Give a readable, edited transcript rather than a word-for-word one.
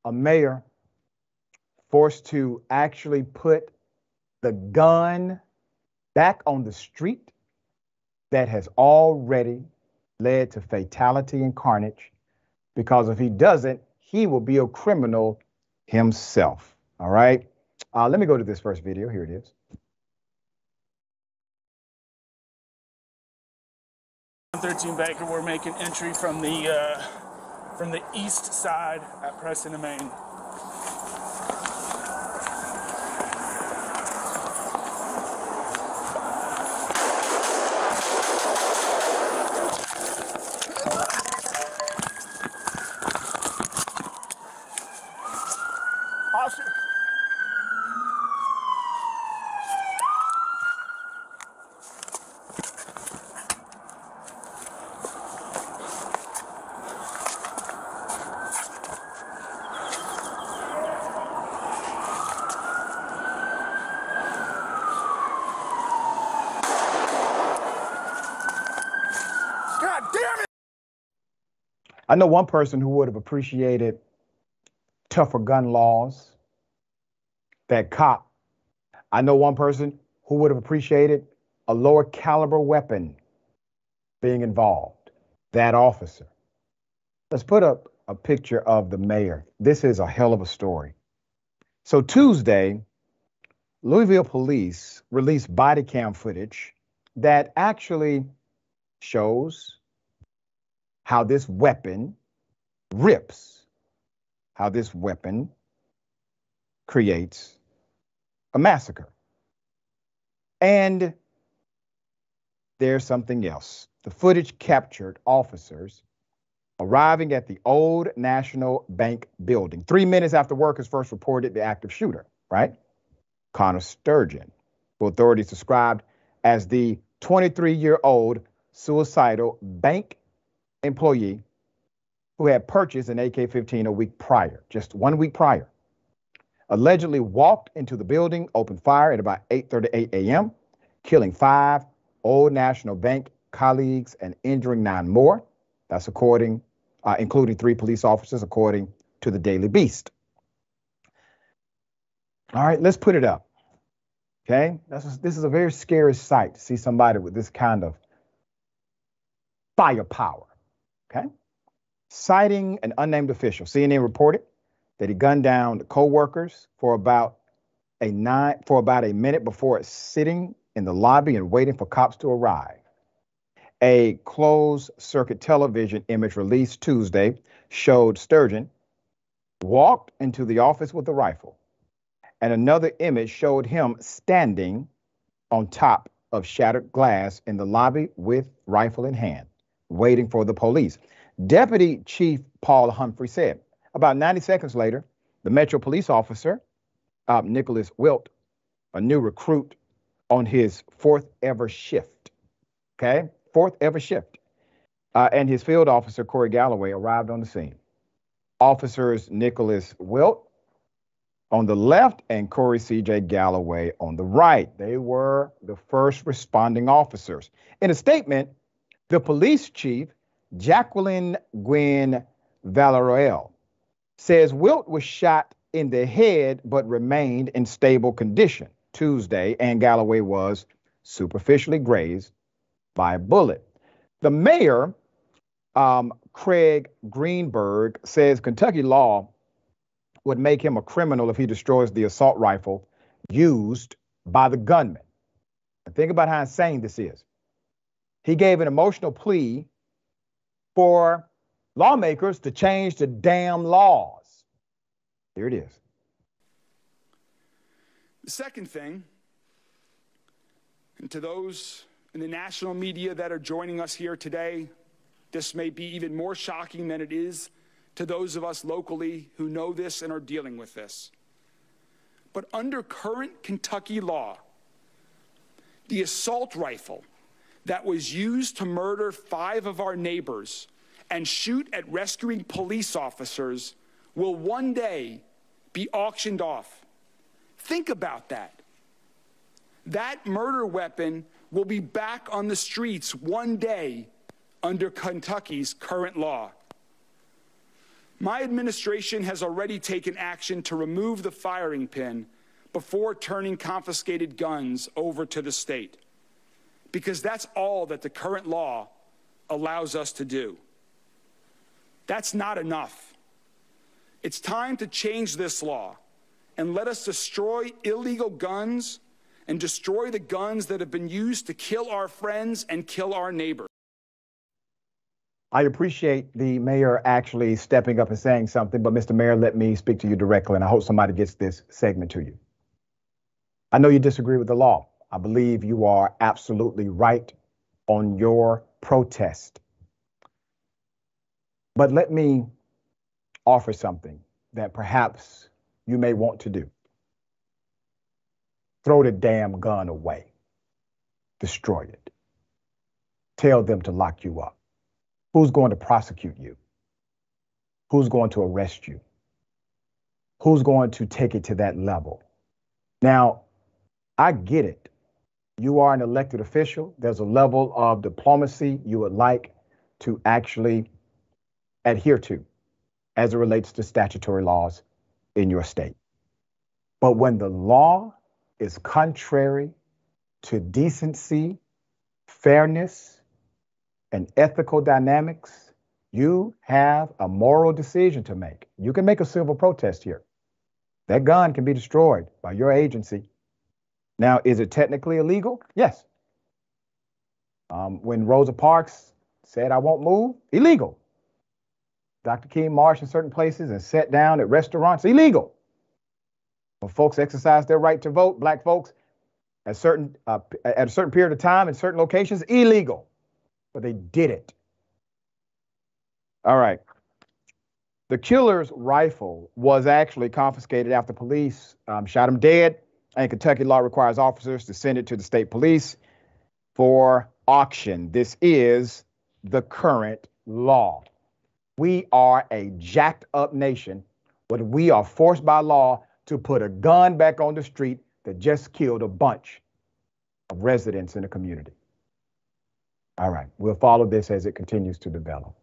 a mayor forced to actually put the gun back on the street that has already led to fatality and carnage, because if he doesn't, he will be a criminal himself. All right. Let me go to this first video. Here it is. #13 Baker, we're making entry from the east side at Preston and Main. Officer. God damn it! I know one person who would have appreciated tougher gun laws. That cop. I know one person who would have appreciated a lower caliber weapon being involved. That officer. Let's put up a picture of the mayor. This is a hell of a story. So Tuesday, Louisville police released body cam footage that actually shows how this weapon rips, how this weapon creates a massacre. And there's something else. The footage captured officers arriving at the Old National Bank building 3 minutes after workers first reported the active shooter, right? Connor Sturgeon, who authorities described as the 23-year-old suicidal bank employee who had purchased an AK-15 a week prior, just 1 week prior. Allegedly walked into the building, opened fire at about 8:38 a.m., killing 5 Old National Bank colleagues and injuring 9 more. That's including 3 police officers, according to the Daily Beast. All right, let's put it up. Okay, this is a very scary sight to see somebody with this kind of firepower. Okay, citing an unnamed official, CNN reported that he gunned down the co-workers for about a minute before sitting in the lobby and waiting for cops to arrive. A closed-circuit television image released Tuesday showed Sturgeon walked into the office with a rifle, and another image showed him standing on top of shattered glass in the lobby with rifle in hand, waiting for the police. Deputy Chief Paul Humphrey said, about 90 seconds later, the Metro police officer, Nicholas Wilt, a new recruit on his 4th ever shift, okay? 4th ever shift. And his field officer, Corey Galloway, arrived on the scene. Officers Nicholas Wilt on the left and Corey C.J. Galloway on the right. They were the first responding officers. In a statement, the police chief, Jacqueline Gwen Valaroel, says Wilt was shot in the head but remained in stable condition Tuesday, and Galloway was superficially grazed by a bullet. The mayor, Craig Greenberg, says Kentucky law would make him a criminal if he destroys the assault rifle used by the gunman. And think about how insane this is. He gave an emotional plea for lawmakers to change the damn laws. Here it is. The second thing, and to those in the national media that are joining us here today, this may be even more shocking than it is to those of us locally who know this and are dealing with this. But under current Kentucky law, the assault rifle that was used to murder 5 of our neighbors and shoot at rescuing police officers will one day be auctioned off. Think about that. That murder weapon will be back on the streets one day under Kentucky's current law. My administration has already taken action to remove the firing pin before turning confiscated guns over to the state, because that's all that the current law allows us to do. That's not enough. It's time to change this law and let us destroy illegal guns and destroy the guns that have been used to kill our friends and kill our neighbors. I appreciate the mayor actually stepping up and saying something, but Mr. Mayor, let me speak to you directly, and I hope somebody gets this segment to you. I know you disagree with the law. I believe you are absolutely right on your protest. But let me offer something that perhaps you may want to do. Throw the damn gun away. Destroy it. Tell them to lock you up. Who's going to prosecute you? Who's going to arrest you? Who's going to take it to that level? Now, I get it. You are an elected official. There's a level of diplomacy you would like to actually adhere to as it relates to statutory laws in your state. But when the law is contrary to decency, fairness, and ethical dynamics, you have a moral decision to make. You can make a civil protest here. That gun can be destroyed by your agency. Now, is it technically illegal? Yes. When Rosa Parks said, "I won't move," illegal. Dr. King marched in certain places and sat down at restaurants, illegal. When folks exercise their right to vote, black folks, at a certain period of time in certain locations, illegal. But they did it. All right. The killer's rifle was actually confiscated after police shot him dead, and Kentucky law requires officers to send it to the state police for auction. This is the current law. We are a jacked up nation, but we are forced by law to put a gun back on the street that just killed a bunch of residents in the community. All right, we'll follow this as it continues to develop.